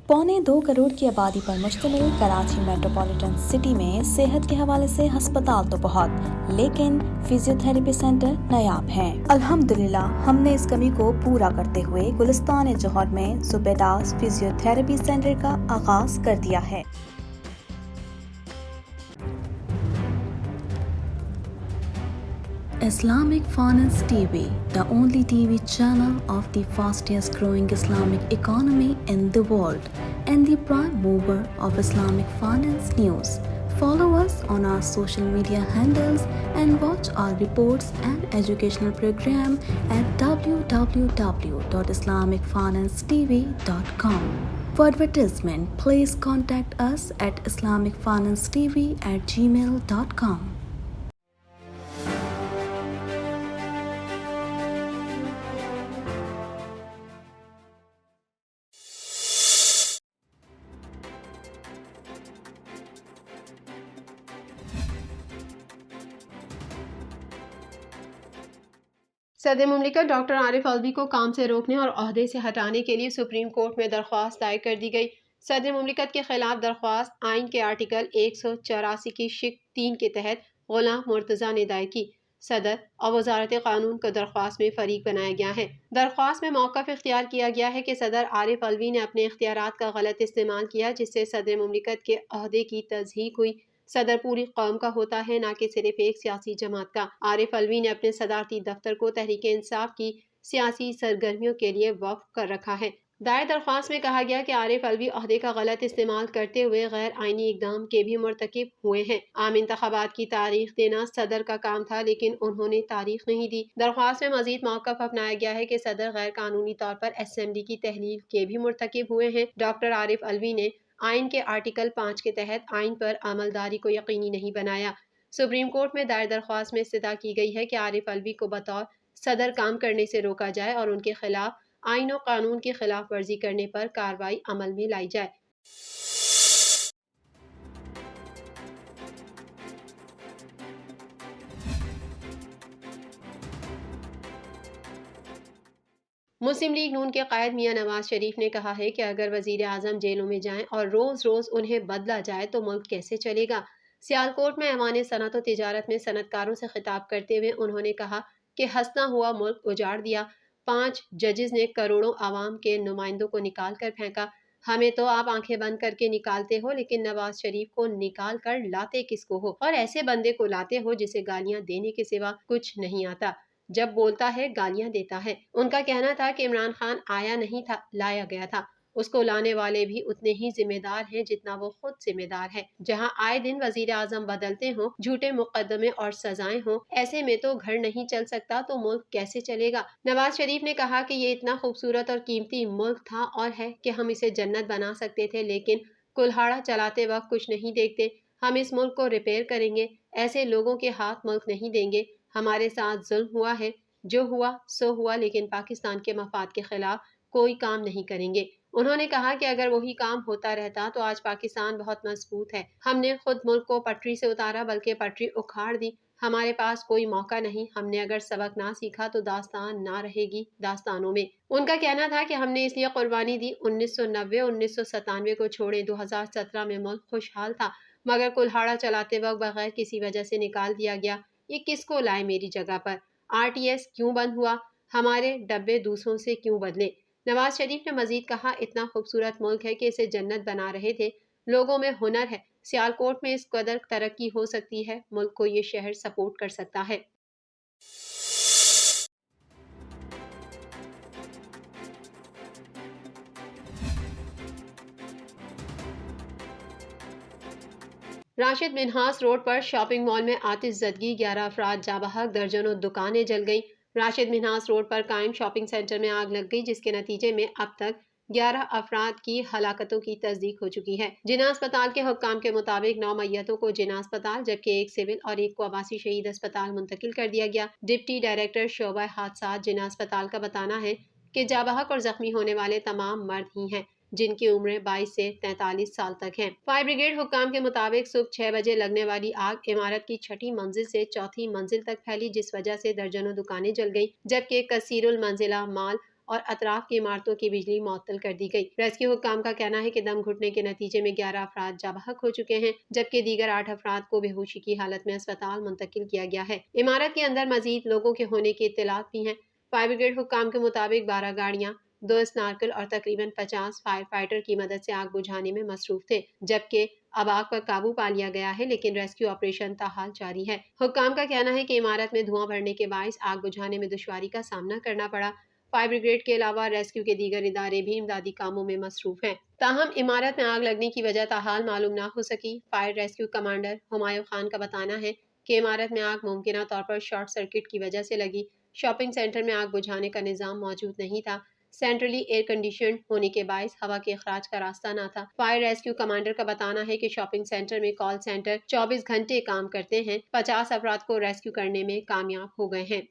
2.25 करोड़ की आबादी पर मुश्तमिल कराची मेट्रोपॉलिटन सिटी में सेहत के हवाले से हस्पताल तो बहुत, लेकिन फिजियोथेरेपी सेंटर नायाब हैं। अल्हम्दुलिल्लाह हमने इस कमी को पूरा करते हुए गुलिस्तान जौहर में ज़ुबैदास फिजियोथेरेपी सेंटर का आगाज कर दिया है। Islamic Finance TV, the only TV channel of the fastest growing Islamic economy in the world and the prime mover of Islamic finance news. Follow us on our social media handles and watch our reports and educational program at www.islamicfinancetv.com. For advertisement, please contact us at islamicfinancetv@gmail.com. सदर मुमलिकत doctor Arif Alvi को काम से रोकने और ओहदे से हटाने के लिए सुप्रीम कोर्ट में दरख्वास्त दायर कर दी गई। सदर मुमलिकत के खिलाफ दरख्वास्त आइन के आर्टिकल 184 की शिक 3 के तहत गुलाम मुर्तज़ा ने दायर की। सदर और वजारत कानून को दरख्वास्त में फरीक बनाया गया है। दरख्वास्त में मौक़िफ़ इख्तियार किया गया है कि सदर आरिफ अलवी ने अपने इख्तियारात का गलत इस्तेमाल किया, जिससे सदर मुमलिकत के ओहदे की तज़हीक हुई। सदर पूरी कौम का होता है, न कि सिर्फ एक सियासी जमात का। आरिफ अलवी ने अपने सदारती दफ्तर को तहरीक इंसाफ की सियासी सरगर्मियों के लिए वक्फ कर रखा है। दायर दरख्वास्त में कहा गया कि आरिफ अलवी ओहदे का गलत इस्तेमाल करते हुए गैर आइनी इकदाम के भी मुर्तकिब हुए हैं। आम इंतखाबात की तारीख देना सदर का काम था, लेकिन उन्होंने तारीख नहीं दी। दरख्वास्त में मजीद मौक़िफ़ अपनाया गया है कि सदर गैर कानूनी तौर पर असेंबली की तहलील के भी मुर्तकिब हुए हैं। डॉक्टर आरिफ अलवी ने आइन के आर्टिकल 5 के तहत आइन पर अमलदारी को यकीनी नहीं बनाया। सुप्रीम कोर्ट में दायर दरख्वास्त में इस्तदा की गई है कि आरिफ अलवी को बतौर सदर काम करने से रोका जाए और उनके खिलाफ आइन और कानून की खिलाफ वर्जी करने पर कार्रवाई अमल में लाई जाए। मुस्लिम लीग नून के कायद मियां नवाज शरीफ ने कहा है कि अगर वजीर आजम जेलों में जाएं और रोज रोज उन्हें बदला जाए तो मुल्क कैसे चलेगा। सियालकोट में ऐवान सनत और तिजारत में सनतकारों से खिताब करते हुए उन्होंने कहा कि हंसता हुआ मुल्क उजाड़ दिया। 5 जजेस ने करोड़ों आवाम के नुमाइंदों को निकाल कर फेंका। हमें तो आप आंखें बंद करके निकालते हो, लेकिन नवाज शरीफ को निकाल कर लाते किसको हो, और ऐसे बंदे को लाते हो जिसे गालियां देने के सिवा कुछ नहीं आता। जब बोलता है गालियां देता है। उनका कहना था कि इमरान खान आया नहीं था, लाया गया था। उसको लाने वाले भी उतने ही जिम्मेदार हैं जितना वो खुद जिम्मेदार है। जहां आए दिन वजीर आजम बदलते हों, झूठे मुकदमे और सजाएं हों, ऐसे में तो घर नहीं चल सकता तो मुल्क कैसे चलेगा। नवाज शरीफ ने कहा कि ये इतना खूबसूरत और कीमती मुल्क था और है कि हम इसे जन्नत बना सकते थे, लेकिन कुल्हाड़ा चलाते वक्त कुछ नहीं देखते। हम इस मुल्क को रिपेयर करेंगे, ऐसे लोगों के हाथ मुल्क नहीं देंगे। हमारे साथ जुल्म हुआ है, जो हुआ सो हुआ, लेकिन पाकिस्तान के मफाद के खिलाफ कोई काम नहीं करेंगे। उन्होंने कहा कि अगर वही काम होता रहता तो आज पाकिस्तान बहुत मजबूत है। हमने खुद मुल्क को पटरी से उतारा, बल्कि पटरी उखाड़ दी। हमारे पास कोई मौका नहीं। हमने अगर सबक ना सीखा तो दास्तान ना रहेगी दास्तानों में। उनका कहना था कि हमने इसलिए कुर्बानी दी। 1990 1997 को छोड़े 2017 में मुल्क खुशहाल था, मगर कुल्हाड़ा चलाते वक्त बगैर किसी वजह से निकाल दिया गया। ये किसको लाए मेरी जगह पर। आरटीएस क्यों बंद हुआ, हमारे डब्बे दूसरों से क्यों बदले। नवाज शरीफ ने मजीद कहा, इतना खूबसूरत मुल्क है कि इसे जन्नत बना रहे थे। लोगों में हुनर है, सियालकोट में इस कदर तरक्की हो सकती है, मुल्क को ये शहर सपोर्ट कर सकता है। राशिद मिन्हास रोड पर शॉपिंग मॉल में आतिशज़दगी, 11 अफराद जाँ बहक, दर्जनों दुकानें जल गईं। राशिद मिन्हास रोड पर कायम शॉपिंग सेंटर में आग लग गई, जिसके नतीजे में अब तक 11 अफराद की हलाकतों की तस्दीक हो चुकी है। जिना अस्पताल के हुक्काम के मुताबिक 9 मैयतों को जिना अस्पताल, जबकि एक सिविल और एक को आवासी शहीद अस्पताल मुंतकिल कर दिया गया। डिप्टी डायरेक्टर शोबा हादसात जिना अस्पताल का बताना है कि जाँ बहक और जख्मी होने वाले तमाम मर्द ही हैं, जिनकी उम्रें 22 से 43 साल तक हैं। फायर ब्रिगेड हुक्काम के मुताबिक सुबह 6 बजे लगने वाली आग इमारत की 6ठी मंजिल से 4थी मंजिल तक फैली, जिस वजह से दर्जनों दुकानें जल गईं, जबकि कसीरुल मंजिला माल اور اطراف کی عمارتوں کی بجلی معطل کر دی گئی۔ ریسکیو حکام کا کہنا ہے کہ دم گھٹنے کے نتیجے میں 11 افراد جاں بحق ہو چکے ہیں، جبکہ دیگر 8 افراد کو بے ہوشی کی حالت میں اسپتال منتقل کیا گیا ہے۔ عمارت کے اندر مزید لوگوں کے ہونے کی اطلاعات بھی ہیں۔ فائر بریگیڈ حکام کے مطابق 12 گاڑیاں، 2 اسنارکل اور تقریباً 50 فائر فائٹر کی مدد سے آگ بجھانے میں مصروف تھے، جبکہ اب آگ پر قابو پا لیا گیا ہے، لیکن ریسکیو آپریشن تاحال جاری ہے۔ حکام کا کہنا ہے کہ عمارت میں دھواں بھرنے کے باعث آگ بجھانے میں دشواری کا سامنا کرنا پڑا۔ فائر بریگیڈ کے علاوہ ریسکیو کے دیگر ادارے بھی امدادی کاموں میں مصروف ہیں، تاہم عمارت میں آگ لگنے کی وجہ تاحال معلوم نہ ہو سکی۔ Fire rescue commander Humayun Khan کا بتانا ہے کہ عمارت میں آگ ممکنہ طور پر شارٹ سرکٹ کی وجہ سے لگی۔ شاپنگ سینٹر میں آگ بجھانے کا نظام موجود نہیں تھا۔ سینٹرلی ایئر کنڈیشنڈ ہونے کے باعث ہوا کے اخراج کا راستہ نہ تھا۔ فائر ریسکیو کمانڈر کا بتانا ہے کہ شاپنگ سینٹر میں کال سینٹر 24 گھنٹے کام کرتے ہیں۔ 50 افراد کو ریسکیو کرنے میں کامیاب ہو گئے ہیں۔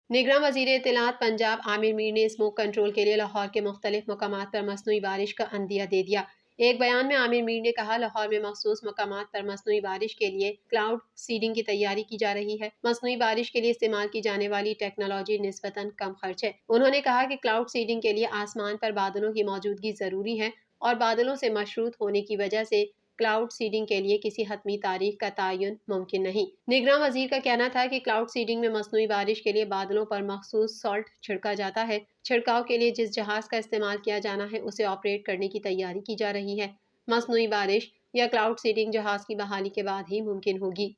نگراں وزیر اطلاعات پنجاب عامر میر نے اسموک کنٹرول کے لیے لاہور کے مختلف مقامات پر مصنوعی بارش کا عندیہ دے دیا۔ ایک بیان میں عامر میر نے کہا، لاہور میں مخصوص مقامات پر مصنوعی بارش کے لیے کلاؤڈ سیڈنگ کی تیاری کی جا رہی ہے۔ مصنوعی بارش کے لیے استعمال کی جانے والی ٹیکنالوجی نسبتاً کم خرچ ہے۔ انہوں نے کہا کہ کلاؤڈ سیڈنگ کے لیے آسمان پر بادلوں کی موجودگی ضروری ہے اور بادلوں سے مشروط ہونے کی وجہ سے کلاؤڈ سیڈنگ کے لیے کسی حتمی تاریخ کا تعین ممکن نہیں۔ نگراں وزیر کا کہنا تھا کہ کلاؤڈ سیڈنگ میں مصنوعی بارش کے لیے بادلوں پر مخصوص سالٹ چھڑکا جاتا ہے۔ چھڑکاؤ کے لیے جس جہاز کا استعمال کیا جانا ہے اسے آپریٹ کرنے کی تیاری کی جا رہی ہے۔ مصنوعی بارش یا کلاؤڈ سیڈنگ جہاز کی بحالی کے بعد ہی ممکن ہوگی۔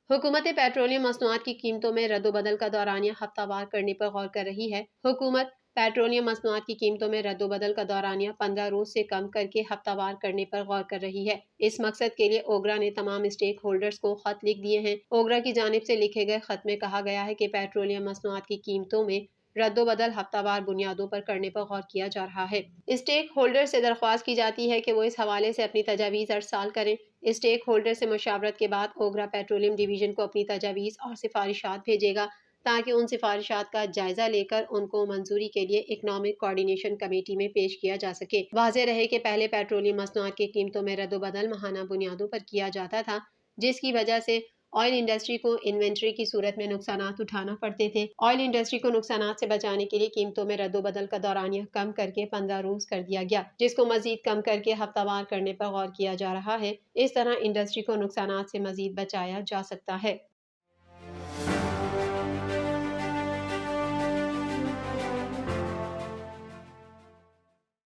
حکومت پیٹرولیم مصنوعات کی قیمتوں میں رد و بدل کا دورانیہ ہفتہ وار کرنے پر غور کر رہی ہے۔ حکومت پیٹرولیم مصنوعات کی قیمتوں میں رد و بدل کا دورانیہ 15 روز سے کم کر کے ہفتہ وار کرنے پر غور کر رہی ہے۔ اس مقصد کے لیے اوگرا نے تمام اسٹیک ہولڈرز کو خط لکھ دیے ہیں۔ اوگرا کی جانب سے لکھے گئے خط میں کہا گیا ہے کہ پیٹرولیم مصنوعات کی قیمتوں میں رد و بدل ہفتہ وار بنیادوں پر کرنے پر غور کیا جا رہا ہے۔ اسٹیک ہولڈر سے درخواست کی جاتی ہے کہ وہ اس حوالے سے اپنی تجاویز ارسال کریں۔ اسٹیک ہولڈر سے مشاورت کے بعد اوگرا پیٹرولیم ڈویژن کو اپنی تجاویز اور سفارشات بھیجے گا تاکہ ان سفارشات کا جائزہ لے کر ان کو منظوری کے لیے اکنامک کوارڈینیشن کمیٹی میں پیش کیا جا سکے۔ واضح رہے کہ پہلے پیٹرولیم مصنوعات کی قیمتوں میں رد و بدل ماہانہ بنیادوں پر کیا جاتا تھا، جس کی وجہ سے آئل انڈسٹری کو انوینٹری کی صورت میں نقصانات اٹھانا پڑتے تھے۔ آئل انڈسٹری کو نقصانات سے بچانے کے لیے قیمتوں میں رد و بدل کا دورانیہ کم کر کے 15 روز کر دیا گیا، جس کو مزید کم کر کے ہفتہ وار کرنے پر غور کیا جا رہا ہے۔ اس طرح انڈسٹری کو نقصانات سے مزید بچایا جا سکتا ہے۔